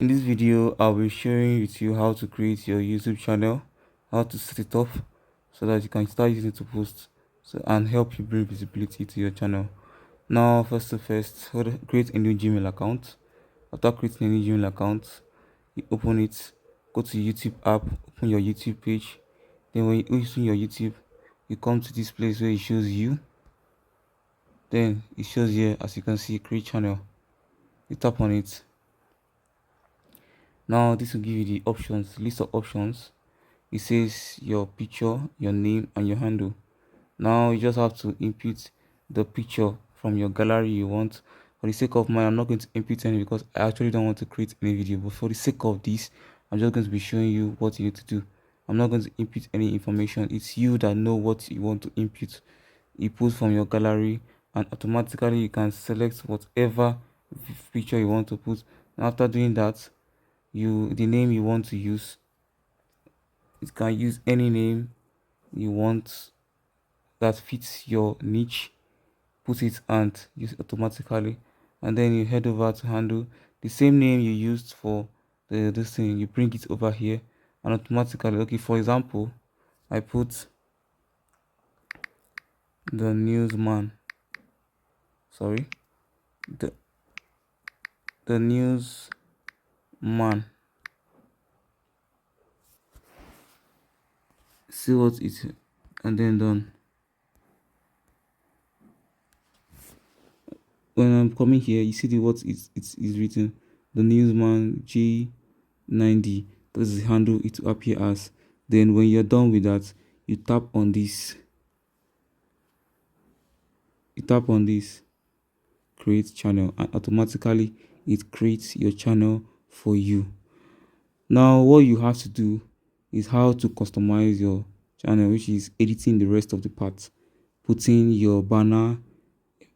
In this video, I'll be sharing with you how to create your YouTube channel, how to set it up so that you can start using it to post and help you bring visibility to your channel. Now, first to first, create a new Gmail account. After creating a new Gmail account, you open it, go to YouTube app, open your YouTube page. Then when you open your YouTube, you come to this place where it shows you. Then it shows here, as you can see, create channel. You tap on it. Now this will give you the options, list of options. It says your picture, your name, and your handle. Now you just have to input the picture from your gallery you want. For the sake of mine, I'm not going to input any because I actually don't want to create any video, but for the sake of this, I'm just going to be showing you what you need to do. I'm not going to input any information. It's you that know what you want to input. You put from your gallery, and automatically you can select whatever picture you want to put. And after doing that, the name you want to use, you can use any name you want that fits your niche, put it and use it automatically. And then you head over to handle the same name you used for this thing, you bring it over here and automatically, okay, for example, I put the newsman, sorry, the the newsman. See what it, and then done. When I'm coming here, you see the what is written, the newsman J9D. That is the handle it will appear as. Then when you're done with that, you tap on this. You tap on this create channel, and automatically it creates your channel for you. Now what you have to do is how to customize your channel, which is editing the rest of the parts, putting your banner,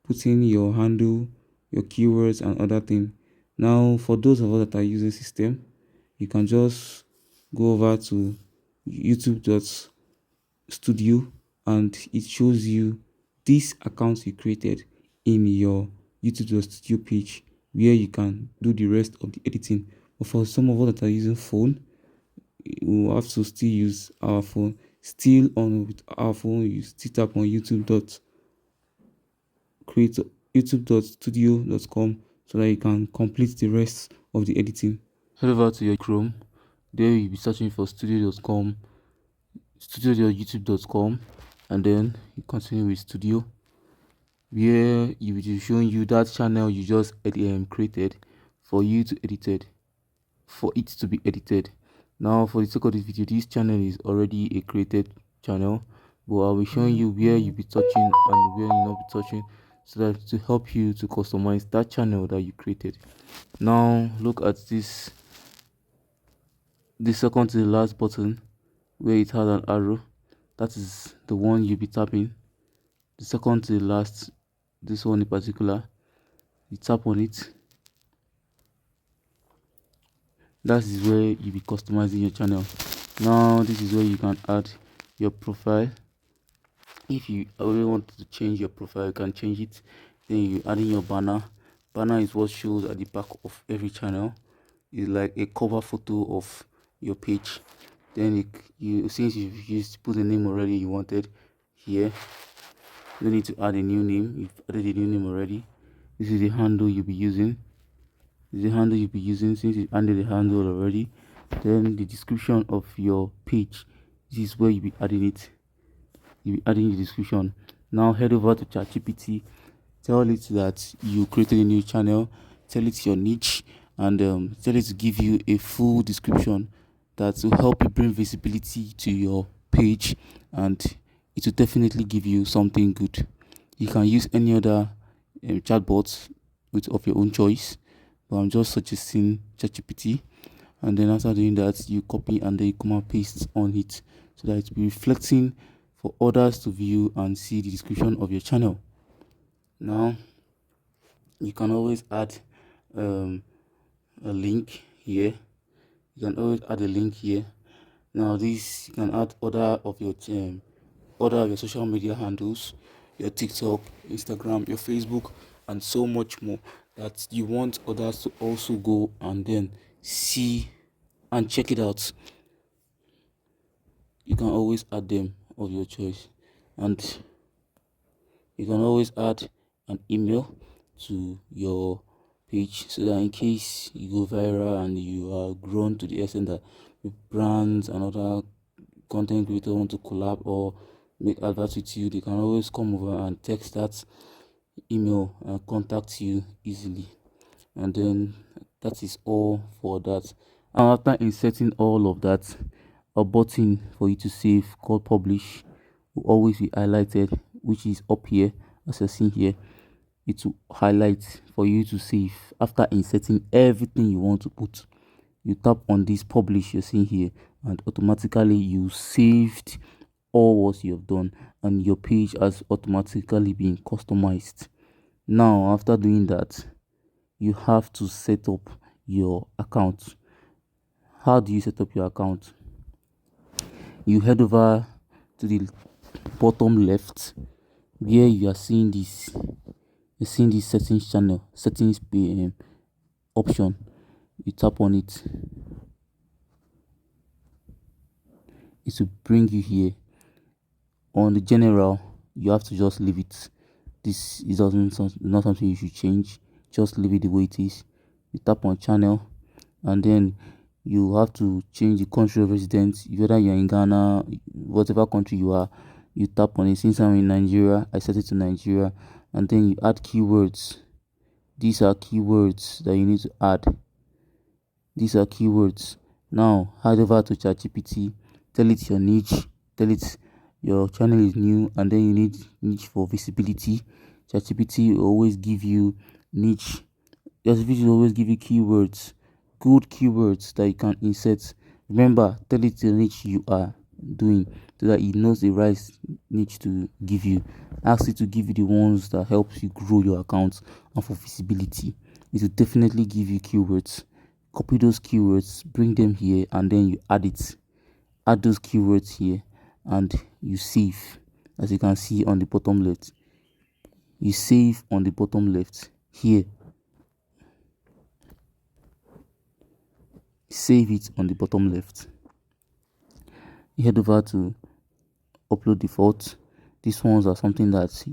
putting your handle, your keywords and other things. Now for those of us that are using system, you can just go over to youtube.studio and it shows you this account you created in your youtube.studio page where you can do the rest of the editing. But for some of us that are using phone, we will have to still use our phone. Still on with our phone, you still tap on create youtube.studio.com so that you can complete the rest of the editing. Head over to your Chrome. There you'll be searching for studio.com, studio.youtube.com, and then you continue with studio, where you will be showing you that channel you just created for you to edited, for it to be edited. Now for the sake of this video, this channel is already a created channel, but I'll be showing you where you'll be touching and where you'll not be touching, so that to help you to customize that channel that you created. Now look at the second to the last button where it has an arrow. That is the one you'll be tapping. The second to the last, this one in particular, you tap on it. That is where you'll be customizing your channel. Now this is where you can add your profile. If you really want to change your profile, you can change it. Then you add in your banner. Banner is what shows at the back of every channel. It's like a cover photo of your page. Then you since you've used put the name already you wanted here, you need to add a new name. You've added a new name already. This is the handle you'll be using. This is the handle you'll be using since you added the handle already. Then the description of your page. This is where you'll be adding it. You'll be adding the description. Now head over to ChatGPT. Tell it that you created a new channel. Tell it your niche, and tell it to give you a full description that will help you bring visibility to your page, and it will definitely give you something good. You can use any other chatbots of your own choice, but I'm just suggesting ChatGPT. And then after doing that, you copy and then you come and paste on it so that it will be reflecting for others to view and see the description of your channel. Now you can always add a link here. You can always add a link here. Now this, you can add other of your social media handles, your TikTok, Instagram, your Facebook, and so much more that you want others to also go and then see and check it out. You can always add them of your choice, and you can always add an email to your page so that in case you go viral and you are grown to the extent that brands and other content creators want to collab or make adverts with you, they can always come over and text that email and contact you easily. And then that is all for that. And after inserting all of that, a button for you to save called publish will always be highlighted, which is up here as you're seeing here. It will highlight for you to save. After inserting everything you want to put, you tap on this publish you're seeing here, and automatically you saved all what you have done, and your page has automatically been customized. Now after doing that, you have to set up your account. How do you set up your account? You head over to the bottom left where you are seeing this. You're seeing this settings option. You tap on it. It will bring you here. On the general, you have to just leave it. This is not something you should change. Just leave it the way it is. You tap on channel, and then you have to change the country of residence. Whether you're in Ghana, whatever country you are, you tap on it. Since I'm in Nigeria, I set it to Nigeria, and then you add keywords. These are keywords that you need to add. These are keywords. Now head over to ChatGPT, tell it your niche, tell it your channel is new, and then you need niche for visibility. ChatGPT will always give you niche. ChatGPT will always give you keywords, good keywords that you can insert. Remember, tell it the niche you are doing so that it knows the right niche to give you. Ask it to give you the ones that helps you grow your account and for visibility. It will definitely give you keywords. Copy those keywords, bring them here, and then you add it. Add those keywords here, and you save. As you can see on the bottom left, you save on the bottom left here. Save it on the bottom left. You head over to upload default. These ones are something that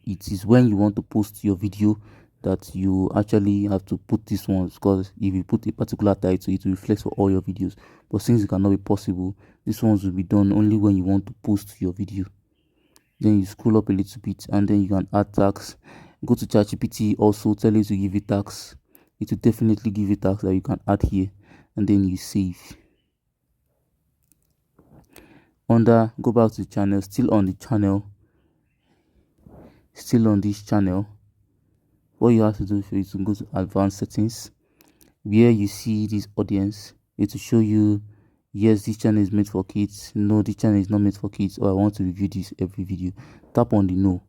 it is when you want to post your video that you actually have to put these ones, because if you put a particular title, it will reflect for all your videos. But since it cannot be possible, these ones will be done only when you want to post your video. Then you scroll up a little bit, and then you can add tags. Go to ChatGPT, also tell it to give you tags. It will definitely give you tags that you can add here, and then you save. Go back to the channel, still on this channel. What you have to do is to go to advanced settings, where you see this audience. It will show you, yes, this channel is made for kids. No, this channel is not made for kids. Or I want to review this every video. Tap on the no.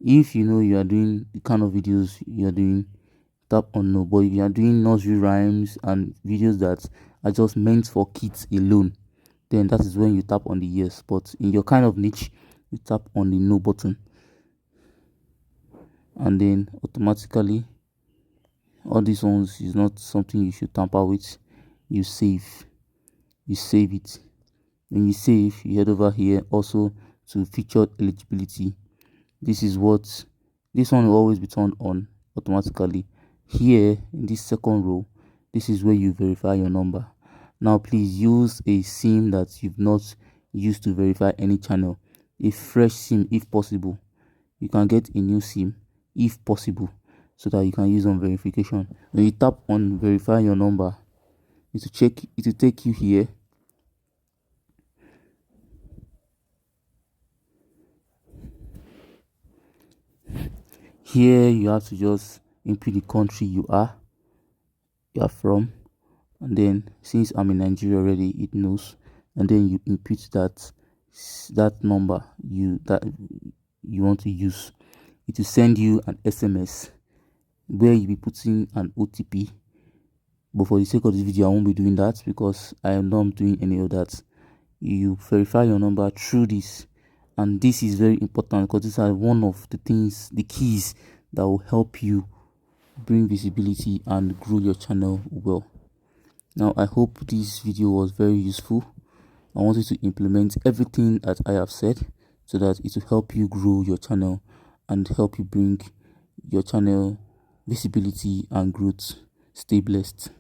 If you know you are doing the kind of videos you are doing, tap on no. But if you are doing nursery rhymes and videos that are just meant for kids alone, then that is when you tap on the yes. But in your kind of niche, you tap on the no button, and then automatically all these ones is not something you should tamper with. You save it. When you save, you head over here also to featured eligibility. This one will always be turned on automatically. Here in this second row, this is where you verify your number. Now please use a SIM that you've not used to verify any channel. A fresh SIM if possible. You can get a new SIM if possible, so that you can use on verification. When you tap on verify your number, it will take you here. Here you have to just input the country you are from, and then since I'm in Nigeria already, it knows, and then you input that number you want to use. It will send you an SMS where you'll be putting an OTP. But for the sake of this video, I won't be doing that because I am not doing any of that. You verify your number through this, and this is very important because these are one of the keys that will help you bring visibility and grow your channel well. Now I hope this video was very useful. I want you to implement everything that I have said so that it will help you grow your channel and help you bring your channel visibility and growth. Stay blessed.